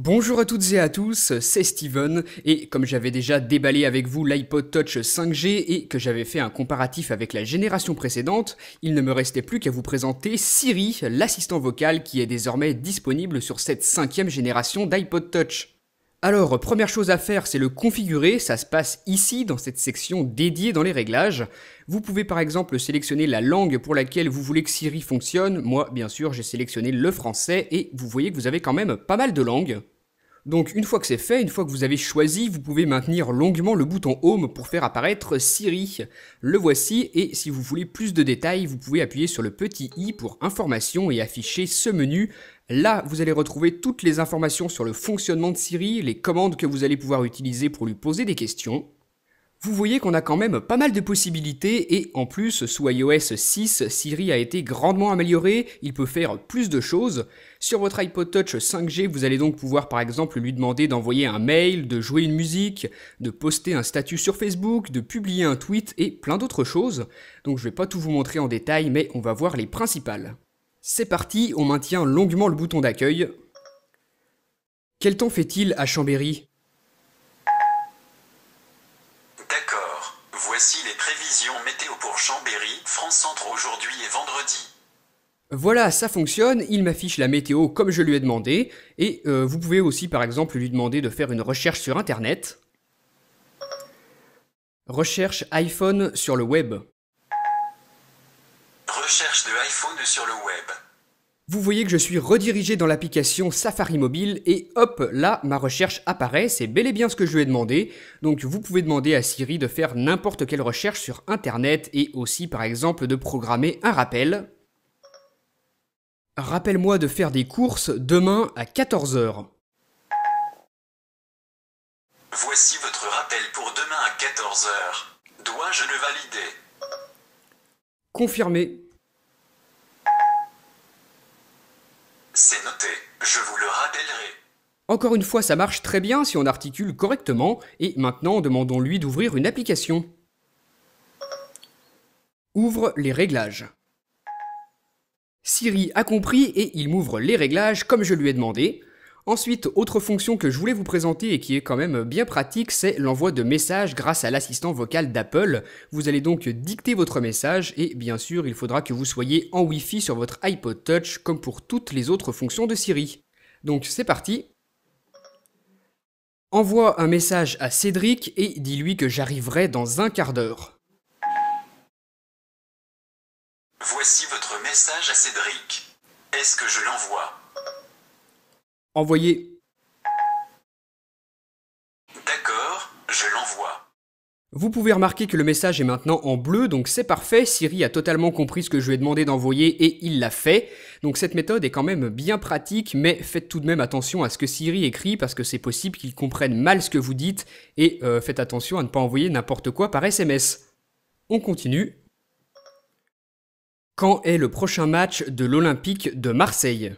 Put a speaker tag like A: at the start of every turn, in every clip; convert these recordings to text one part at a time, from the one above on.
A: Bonjour à toutes et à tous, c'est Steven, et comme j'avais déjà déballé avec vous l'iPod Touch 5G et que j'avais fait un comparatif avec la génération précédente, il ne me restait plus qu'à vous présenter Siri, l'assistant vocal qui est désormais disponible sur cette 5e génération d'iPod Touch. Alors, première chose à faire, c'est le configurer, ça se passe ici, dans cette section dédiée dans les réglages. Vous pouvez par exemple sélectionner la langue pour laquelle vous voulez que Siri fonctionne. Moi, bien sûr, j'ai sélectionné le français, et vous voyez que vous avez quand même pas mal de langues. Donc une fois que c'est fait, une fois que vous avez choisi, vous pouvez maintenir longuement le bouton Home pour faire apparaître Siri. Le voici, et si vous voulez plus de détails, vous pouvez appuyer sur le petit i pour information et afficher ce menu. Là, vous allez retrouver toutes les informations sur le fonctionnement de Siri, les commandes que vous allez pouvoir utiliser pour lui poser des questions. Vous voyez qu'on a quand même pas mal de possibilités et en plus, sous iOS 6, Siri a été grandement amélioré, il peut faire plus de choses. Sur votre iPod Touch 5G, vous allez donc pouvoir par exemple lui demander d'envoyer un mail, de jouer une musique, de poster un statut sur Facebook, de publier un tweet et plein d'autres choses. Donc je vais pas tout vous montrer en détail, mais on va voir les principales. C'est parti, on maintient longuement le bouton d'accueil. Quel temps fait-il à Chambéry ?
B: Voici les prévisions météo pour Chambéry, France Centre aujourd'hui et vendredi.
A: Voilà, ça fonctionne, il m'affiche la météo comme je lui ai demandé, et vous pouvez aussi par exemple lui demander de faire une recherche sur internet. Recherche iPhone sur le web.
B: Recherche de iPhone sur le web.
A: Vous voyez que je suis redirigé dans l'application Safari Mobile et hop, là, ma recherche apparaît, c'est bel et bien ce que je lui ai demandé. Donc vous pouvez demander à Siri de faire n'importe quelle recherche sur Internet et aussi par exemple de programmer un rappel. Rappelle-moi de faire des courses demain à 14 h.
B: Voici votre rappel pour demain à 14 h. Dois-je le valider ?
A: Confirmé.
B: C'est noté, je vous le rappellerai.
A: Encore une fois, ça marche très bien si on articule correctement, et maintenant demandons-lui d'ouvrir une application. Ouvre les réglages. Siri a compris et il m'ouvre les réglages comme je lui ai demandé. Ensuite, autre fonction que je voulais vous présenter et qui est quand même bien pratique, c'est l'envoi de messages grâce à l'assistant vocal d'Apple. Vous allez donc dicter votre message et bien sûr, il faudra que vous soyez en Wi-Fi sur votre iPod Touch comme pour toutes les autres fonctions de Siri. Donc c'est parti. Envoie un message à Cédric et dis-lui que j'arriverai dans un quart d'heure.
B: Voici votre message à Cédric. Est-ce que je l'envoie ?
A: Envoyer.
B: D'accord, je l'envoie.
A: Vous pouvez remarquer que le message est maintenant en bleu, donc c'est parfait, Siri a totalement compris ce que je lui ai demandé d'envoyer et il l'a fait. Donc cette méthode est quand même bien pratique, mais faites tout de même attention à ce que Siri écrit parce que c'est possible qu'il comprenne mal ce que vous dites et faites attention à ne pas envoyer n'importe quoi par SMS. On continue. Quand est le prochain match de l'Olympique de Marseille ?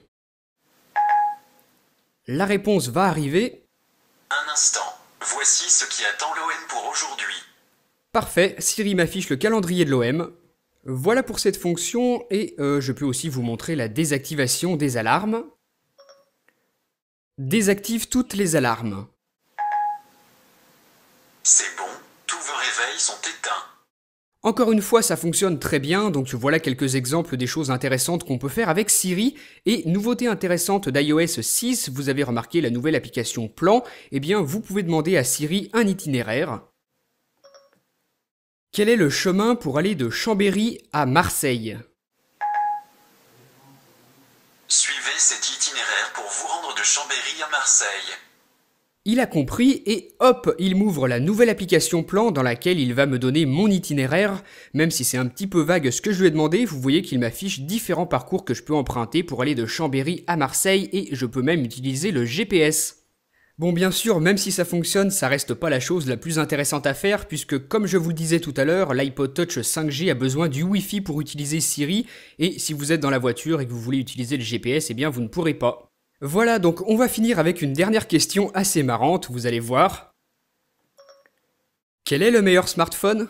A: La réponse va arriver.
B: Un instant, voici ce qui attend l'OM pour aujourd'hui.
A: Parfait, Siri m'affiche le calendrier de l'OM. Voilà pour cette fonction et je peux aussi vous montrer la désactivation des alarmes. Désactive toutes les alarmes.
B: C'est bon, tous vos réveils sont éteints.
A: Encore une fois, ça fonctionne très bien, donc voilà quelques exemples des choses intéressantes qu'on peut faire avec Siri. Et nouveauté intéressante d'iOS 6, vous avez remarqué la nouvelle application Plan, eh bien vous pouvez demander à Siri un itinéraire. Quel est le chemin pour aller de Chambéry à Marseille ?
B: Suivez cet itinéraire pour vous rendre de Chambéry à Marseille.
A: Il a compris et hop, il m'ouvre la nouvelle application Plan dans laquelle il va me donner mon itinéraire. Même si c'est un petit peu vague ce que je lui ai demandé, vous voyez qu'il m'affiche différents parcours que je peux emprunter pour aller de Chambéry à Marseille et je peux même utiliser le GPS. Bon, bien sûr, même si ça fonctionne, ça reste pas la chose la plus intéressante à faire puisque, comme je vous le disais tout à l'heure, l'iPod Touch 5G a besoin du Wi-Fi pour utiliser Siri et si vous êtes dans la voiture et que vous voulez utiliser le GPS, eh bien vous ne pourrez pas. Voilà, donc on va finir avec une dernière question assez marrante, vous allez voir. Quel est le meilleur smartphone ?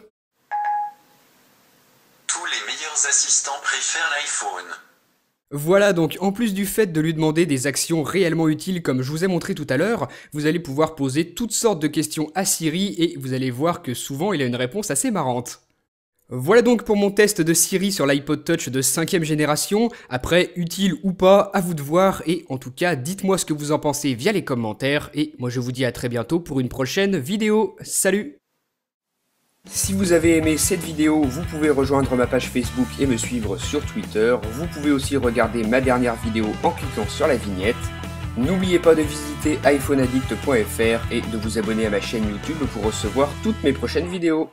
B: Tous les meilleurs assistants préfèrent l'iPhone.
A: Voilà, donc en plus du fait de lui demander des actions réellement utiles comme je vous ai montré tout à l'heure, vous allez pouvoir poser toutes sortes de questions à Siri et vous allez voir que souvent il a une réponse assez marrante. Voilà donc pour mon test de Siri sur l'iPod Touch de 5ème génération. Après, utile ou pas, à vous de voir. Et en tout cas, dites-moi ce que vous en pensez via les commentaires. Et moi je vous dis à très bientôt pour une prochaine vidéo. Salut! Si vous avez aimé cette vidéo, vous pouvez rejoindre ma page Facebook et me suivre sur Twitter. Vous pouvez aussi regarder ma dernière vidéo en cliquant sur la vignette. N'oubliez pas de visiter iPhoneaddict.fr et de vous abonner à ma chaîne YouTube pour recevoir toutes mes prochaines vidéos.